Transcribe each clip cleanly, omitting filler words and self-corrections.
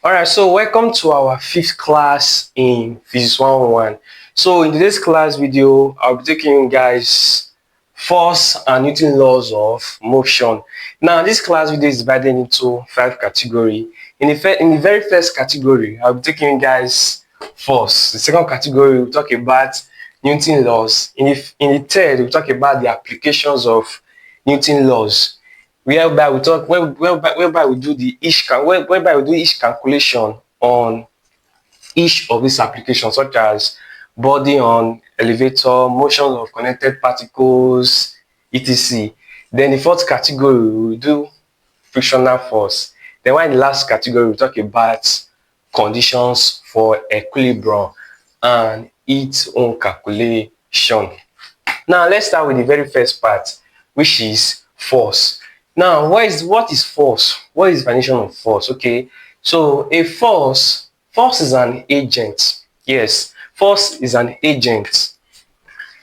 Alright, so welcome to our fifth class in Physics 101. So in today's class video, I'll be taking you guys force and Newton laws of motion. Now this class video is divided into 5 categories. In the very first category, I'll be taking you guys force. The second category, we'll talk about Newton laws. In the third, we'll talk about the applications of Newton laws. Whereby we talk whereby we do each calculation on each of these applications, such as body on elevator, motion of connected particles, etc. Then the fourth category we do frictional force. Then while in the last category we talk about conditions for equilibrium and its own calculation. Now let's start with the very first part, which is force. Now, what is force? What is the definition of force? Okay, so a force is an agent. Yes, force is an agent.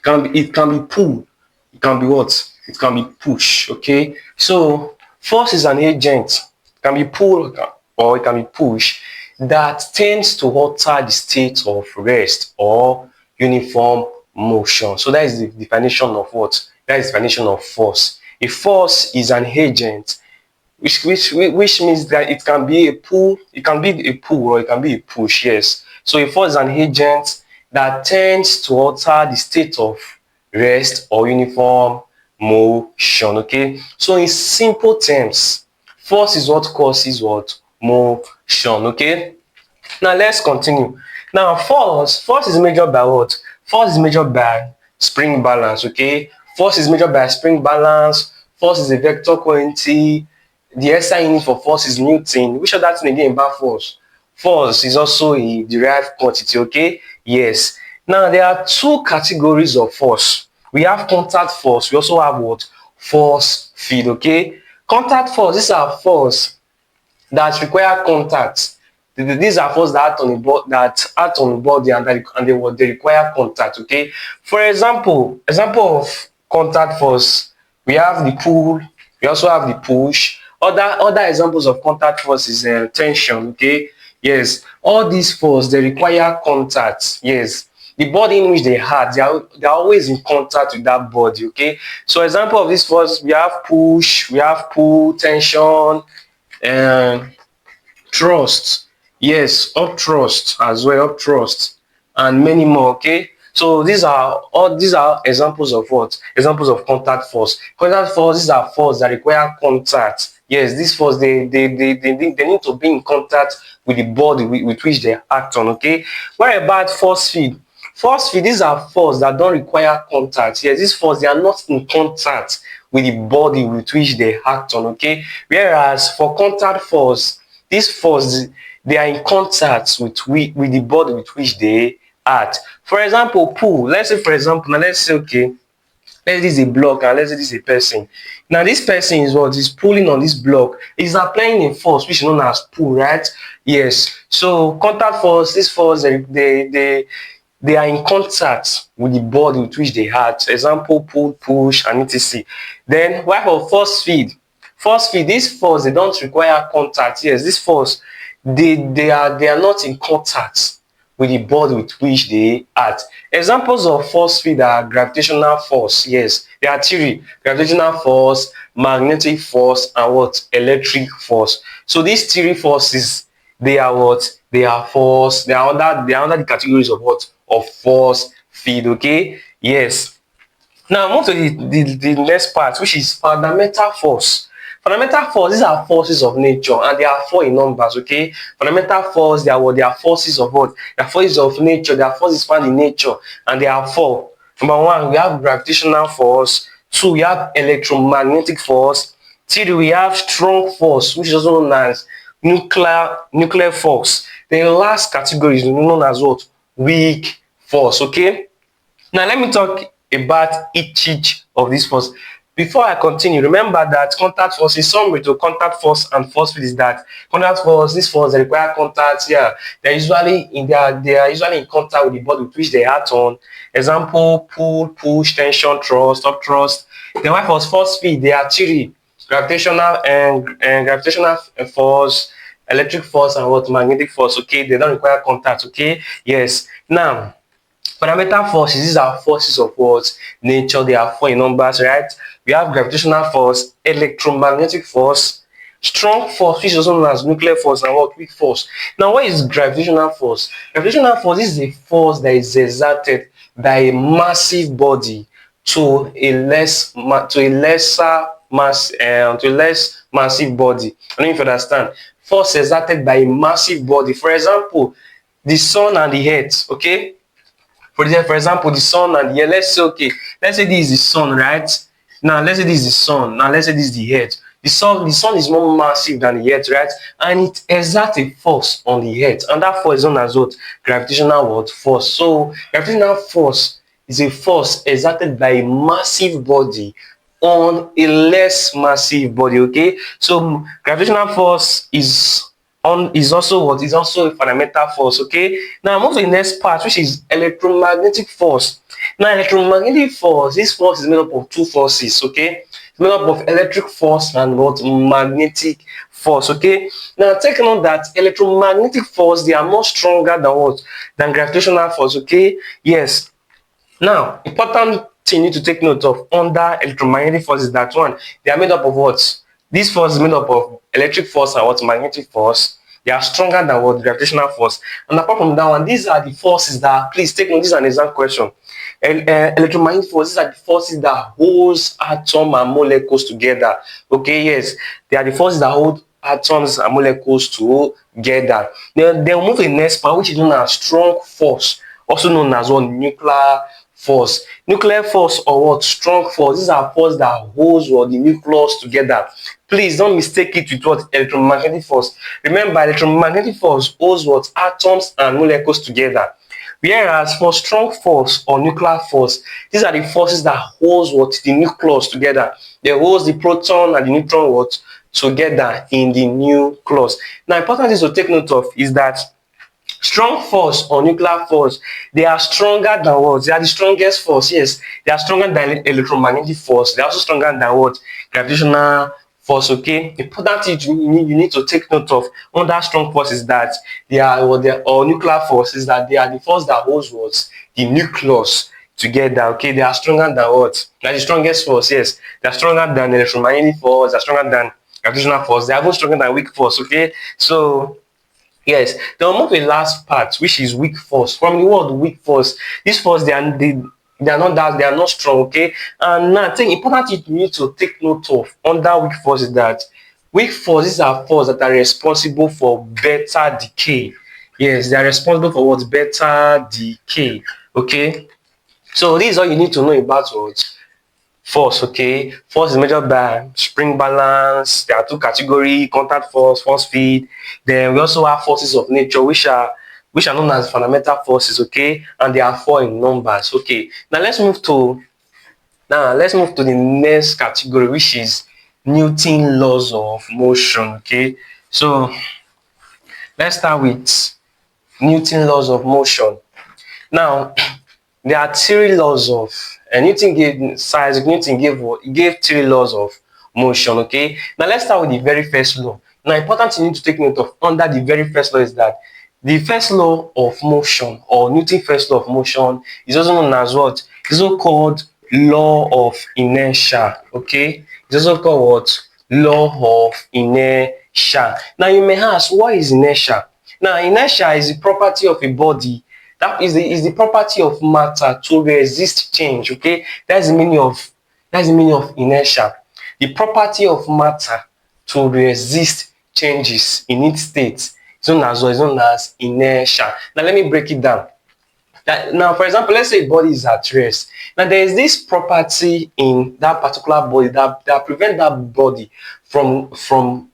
It can be pull. It can be what? It can be push. Okay, so force is an agent. It can be pull or it can be push that tends to alter the state of rest or uniform motion. So that is the definition of what? That is the definition of force. A force is an agent, which means that it can be a pull, or it can be a push. Yes. So a force is an agent that tends to alter the state of rest or uniform motion. Okay. So in simple terms, force is what causes what? Motion. Okay. Now let's continue. Now force is measured by what? Force is measured by spring balance. Okay. Force is measured by spring balance. Force is a vector quantity. The SI unit for force is Newton. Which other thing again about force? Force is also a derived quantity. Okay. Yes. Now there are two categories of force. We have contact force. We also have what? Force field. Okay. Contact force. These are force that require contact. These are forces that act on the body and they require contact. Okay. For example of contact force, we have the pull. We also have the push. Other examples of contact force is tension. Okay. Yes. All these forces they require contact. Yes. The body in which they are, they are always in contact with that body. Okay. So example of this force, we have push, we have pull, tension, and trust. Yes, up thrust as well, up thrust, and many more. Okay, so these are examples of what? Examples of contact force. Contact force, these are force that require contact. Yes, these force they need to be in contact with the body with which they act on. Okay, what about force field? Force field, these are force that don't require contact. Yes, these force they are not in contact with the body with which they act on. Okay, whereas for contact force, these force they are in contact with the body with which they act. For example, pull. Let's say for example, now let's say okay, let's say this is a block and let's say this is a person. Now this person is what is pulling on this block. Is applying a force which is known as pull, right? Yes. So contact force, this force they are in contact with the body with which they act. Example, pull, push, and etc. Then while for force field, this force they don't require contact. Yes, this force they are not in contact with the body with which they act. Examples of force field are gravitational force. Yes, there are three: gravitational force, magnetic force, and what? Electric force. So these three forces, they are what? They are force. They are under the categories of what? Of force field. Okay. Yes. Now move to the next part, which is fundamental force. Fundamental force, these are forces of nature and they are four in numbers. Okay. Fundamental force, they are what? They are forces of what? They are forces of nature. They are forces found in nature and they are four. Number one, we have gravitational force. Two, we have electromagnetic force. Three, we have strong force, which is also known as nuclear force. The last category is known as what? Weak force. Okay. Now let me talk about each of these forces. Before I continue, remember that contact force is summary to contact force and force field is that contact force, this force they require contact. Yeah, they are usually in contact with the body with which they act on. Example: pull, push, tension, thrust, up thrust. Then while force field, they are three: gravitational and gravitational force, electric force and what magnetic force. Okay, they don't require contact. Okay, yes. Now, fundamental forces, these are forces of what nature. They are 4 in numbers, right? We have gravitational force, electromagnetic force, strong force, which is also known as nuclear force, and what weak force. Now, what is gravitational force? Gravitational force is a force that is exerted by a massive body to a lesser mass, to a less massive body. I don't know if you understand. Force exerted by a massive body. For example, the sun and the earth. Okay, for example, the sun and the earth. Let's say, okay, let's say this is the sun, right? Now let's say this is the sun. Now let's say this is the earth. The sun is more massive than the earth, right? And it exerts a force on the earth, and that force is known as what? Gravitational what? Force. So gravitational force is a force exerted by a massive body on a less massive body. Okay, so gravitational force is also what? Is also a fundamental force. Okay, now move to the next part, which is electromagnetic force. Now, electromagnetic force, this force is made up of two forces. Okay, it's made up of electric force and what? Magnetic force. Okay, now take note that electromagnetic force, they are more stronger than what? Than gravitational force. Okay, yes. Now, important thing you need to take note of under electromagnetic force is that, one, they are made up of what? This force is made up of electric force and what? Magnetic force. They are stronger than what? Gravitational force. And apart from that one, these are the forces that, please take note, this is an exam question. Electromagnetic force, these are the forces that holds atoms and molecules together. Okay, yes, they are the forces that hold atoms and molecules together. Then we'll move to the next part, which is known as strong force, also known as what? Nuclear force. Nuclear force or what? Strong force. These are forces that holds what? The nucleus together. Please don't mistake it with what? Electromagnetic force. Remember, electromagnetic force holds what? Atoms and molecules together. Whereas for strong force or nuclear force, these are the forces that holds what? The nucleus together. They holds the proton and the neutron what? Together in the nucleus. Now, important things to take note of is that strong force or nuclear force, they are stronger than what? They are the strongest force. Yes, they are stronger than electromagnetic force. They are also stronger than what? Gravitational force. Okay, important thing you need to take note of under strong force is that or nuclear force is that they are the force that holds what? The nucleus together. Okay, they are stronger than what? They are the strongest force. Yes, they are stronger than electromagnetic force. They are stronger than gravitational force. They are even stronger than weak force. Okay, so yes, then we'll move to the last part, which is weak force. From the word weak force, this force, they are not that, they are not strong. Okay, and now I think important thing you need to take note of under weak force is that weak forces are forces that are responsible for better decay. Yes, they are responsible for what? Better decay. Okay, so this is all you need to know about what? Force. Okay, force is measured by spring balance. There are two categories: contact force, force field. Then we also have forces of nature, which are known as fundamental forces. Okay, and they are 4 in numbers. Okay, now let's move to the next category, which is Newton laws of motion. Okay, so let's start with Newton laws of motion. Now, there are 3 laws of, and Newton gave 3 laws of motion. Okay, now let's start with the very first law. Now, important thing you need to take note of under the very first law is that the first law of motion, or Newton's first law of motion, is also known as what? It's also called law of inertia. Okay, it's also called what? Law of inertia. Now, you may ask, what is inertia? Now, inertia is the property of a body, that is the property of matter to resist change. Okay, that's the meaning of inertia. The property of matter to resist changes in its state is known as inertia. Now let me break it down. Now, for example, let's say a body is at rest. Now, there is this property in that particular body that prevent that body from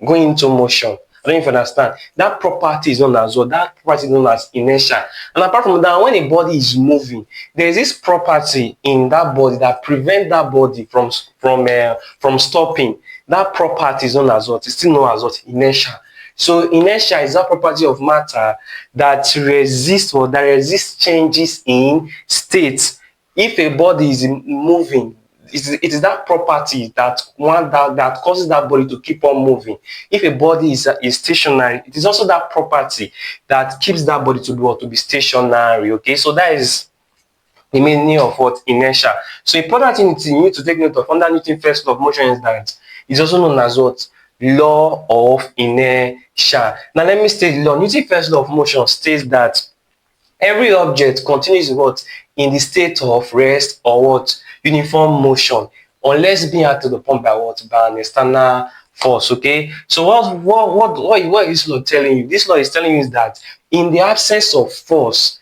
going into motion. I don't know if you understand. That property is known as what? That property is known as inertia. And apart from that, when a body is moving, there is this property in that body that prevent that body from stopping. That property is known as what? It's still known as what? Inertia. So inertia is that property of matter that resists changes in state. If a body is moving, it is that property that causes that body to keep on moving. If a body is stationary, it is also that property that keeps that body to be what, to be stationary. Okay, so that is the meaning of what, inertia. So important thing you need to take note of under Newton's first law of motion is that it's also known as what, law of inertia. Now let me state the law. Newton's first law of motion states that every object continues what, in the state of rest or what, uniform motion, unless being acted upon by what, by an external force. Okay, so what is this law telling you? This law is telling you is that in the absence of force,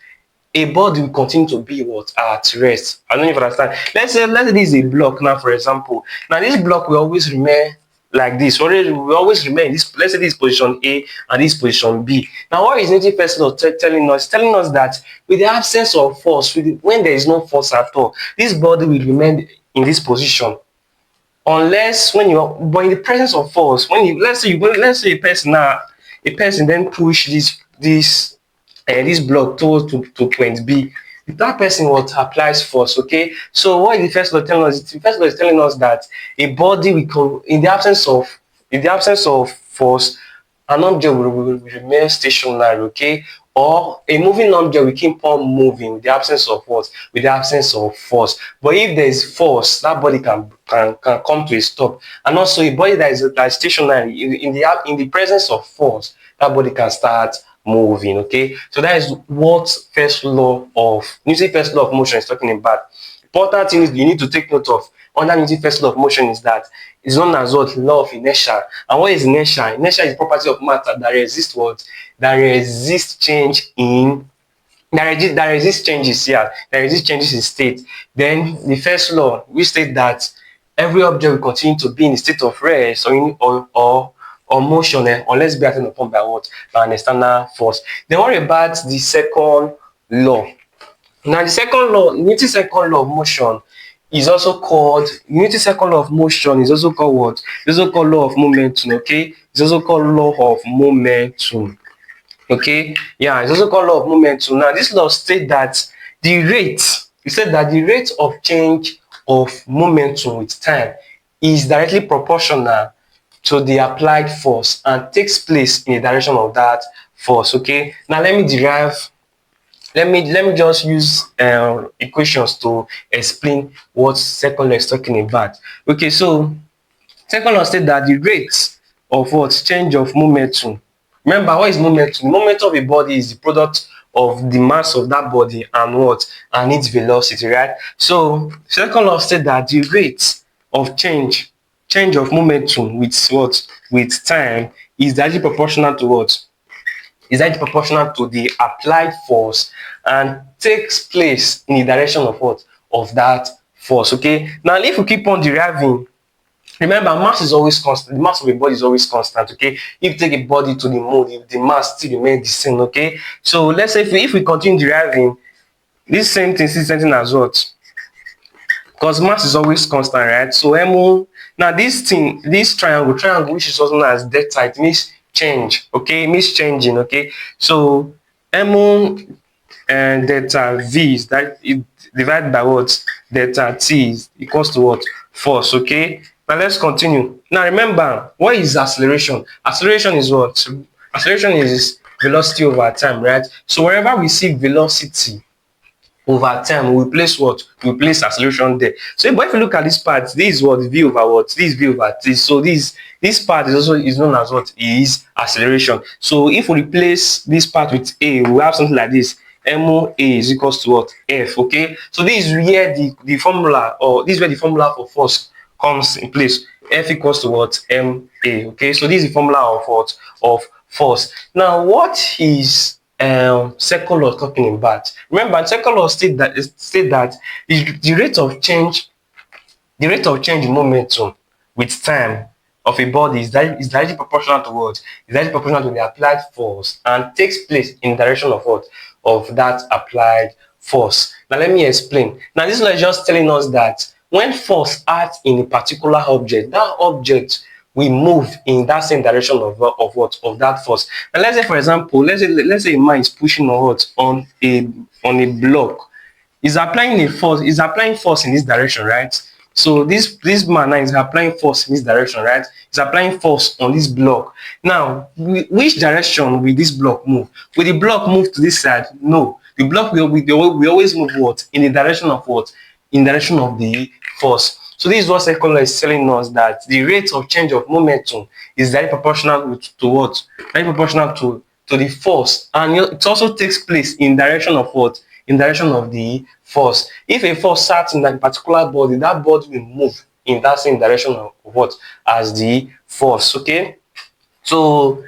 a body will continue to be what, at rest. I don't know if you understand. Let's say this is a block now, for example. Now this block will always remain like this. Already will always remain this. Let's say this position A and this position B. Now what is Newton's first law telling us? Telling us that with the absence of force, when there is no force at all, this body will remain in this position. Unless when you are, but in the presence of force, when you, let's say a person then push this block towards to point B, that person what, applies force. Okay, so what is the first law telling us? The first law is telling us that a body will, in the absence of force, an object will remain stationary. Okay, or a moving object will keep on moving with the absence of what, with the absence of force. But if there is force, that body can come to a stop. And also a body that is stationary, in the presence of force, that body can start moving. Okay, so that is what first law of Newton's first law of motion is talking about. Important thing is you need to take note of under Newton's first law of motion is that it's known as what, law of inertia. And what is inertia? Inertia is property of matter that resists what, that resists change in that resists changes. Yeah, that resists changes in state. Then the first law, we state that every object will continue to be in a state of rest or motion, unless be acted upon by what, by an external force. Then what about the second law? Now the second law, Newton's second law of motion is also called, Newton's second law of motion is also called what? It's also called law of momentum. Okay, it's also called law of momentum. Okay, yeah, it's also called law of momentum. Now this law states that the rate, it said that the rate of change of momentum with time is directly proportional to the applied force and takes place in the direction of that force. Okay, now let me just use equations to explain what second law is talking about. Okay, so second law states that the rate of what, change of momentum. Remember, what is momentum? The momentum of a body is the product of the mass of that body and what, and its velocity, right? So second law states that the rate of change of momentum with what, with time is directly proportional to what, is directly proportional to the applied force and takes place in the direction of what, of that force. Okay, now if we keep on deriving, remember, mass is always constant. The mass of a body is always constant. Okay, if you take a body to the moon, the mass still remains the same. Okay, so let's say if we continue deriving this same thing, same thing as what, because mass is always constant, right? So mu, now this thing, this triangle which is also known as delta, it means change. Okay, it means changing. Okay, so mu and delta v is that it divided by what, delta t is equals to what, force. Okay, now let's continue. Now remember, what is acceleration? Acceleration is what? Acceleration is velocity over time, right? So wherever we see velocity over time, we place what, we place acceleration there. So but if you look at this part, this is what, v over what, this v over t. So this part is also is known as what, is acceleration. So if we replace this part with a, we have something like this: mu a is equals to what, f. Okay, so this is where the formula, or this is where the formula for force comes in place. F equals to what, ma. Okay, so this is the formula of what, of force. Now what is second law talking about? Remember, second law state that the rate of change in momentum with time of a body is directly proportional to what, is directly proportional to the applied force and takes place in direction of what, of that applied force. Now let me explain. Now this law is just telling us that when force acts in a particular object, that object we move in that same direction of what, of that force. And let's say, for example, let's say a man is pushing on what, on a block. Is applying force in this direction, right? So this man now is applying force in this direction, right? He's applying force on this block. Now, which direction will this block move? Will the block move to this side? No. The block we always move what? In the direction of what? In the direction of the force. So this is what second law is telling us, that the rate of change of momentum is directly proportional to what? Directly proportional to the force, and it also takes place in direction of what? In direction of the force. If a force starts in a particular body, that body will move in that same direction of what? As the force. Okay. So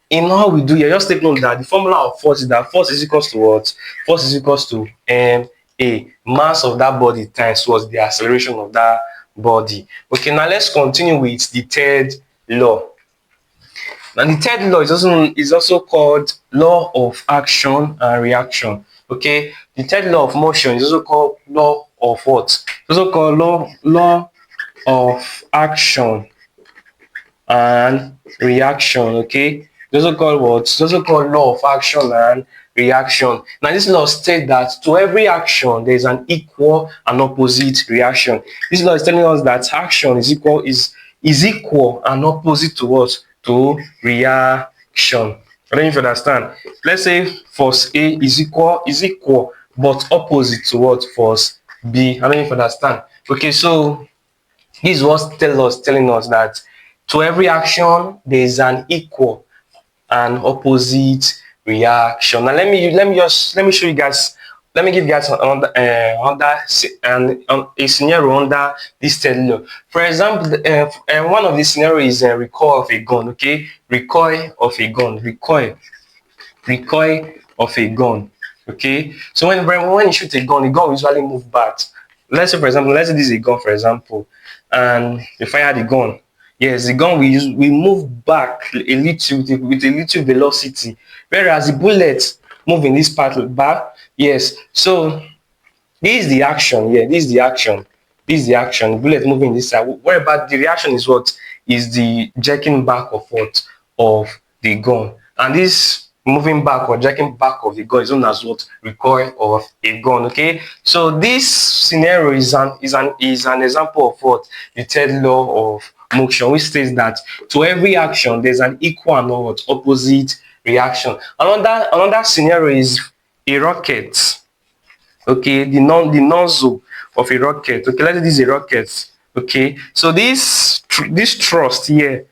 in all we do here, just take note that the formula of force is that force is equals to what? Force is equals to ma, mass of that body times what? The acceleration of that body. Okay, now let's continue with the third law. Now the third law is also called law of action and reaction. Okay, the third law of motion is also called law of what? It's also called law of action and reaction. Okay, it's also called what? It's also called law of action and reaction. Now this law states that to every action there is an equal and opposite reaction. This law is telling us that action is equal and opposite to what? To reaction. I don't know if you understand. Let's say force A is equal but opposite to what? Force B. I don't know if you understand. Okay, so this is what telling us that to every action there is an equal and opposite reaction. Now let me show you guys. Let me give you guys a scenario under this third law. For example, one of the scenarios is a recoil of a gun. Okay, recoil of a gun. Recoil of a gun. Okay, so when you shoot a gun, the gun will usually move back. Let's say, for example, let's say this is a gun, for example, and you fire the gun. Yes, the gun we move back a little with a little velocity, whereas the bullet move in this part back. Yes, so this is the action. Yeah, this is the action. This is the action. Bullet moving this side. What about the reaction? Is what? Is the jerking back of what? Of the gun. And this moving back or jerking back of the gun is known as what? Recoil of a gun. Okay. So this scenario is an example of what? The third law of motion, which states that to every action there's an equal and what? Opposite reaction. Another scenario is a rocket. Okay, the nozzle of a rocket. Okay, let's say this is a rocket. Okay, so this thrust here,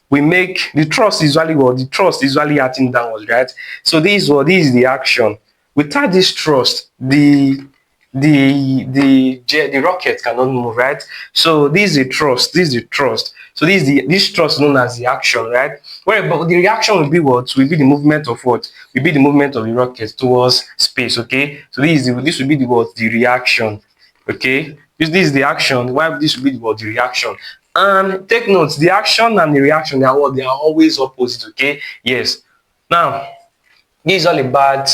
we make the thrust is usually what? The thrust is usually acting downwards, right? So this is the action. Without this thrust, the rocket cannot move, right? So this is a thrust. This is the thrust. So this thrust known as the action, right? But the reaction will be what? Will be the movement of what? Will be the movement of the rocket towards space. Okay. So this will be the what? The reaction. Okay. This is the action. Why this will be the what? The reaction. And take note, the action and the reaction, they are what? They are always opposite. Okay. Yes. Now, this is all about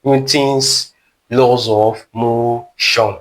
Newton's laws of motion.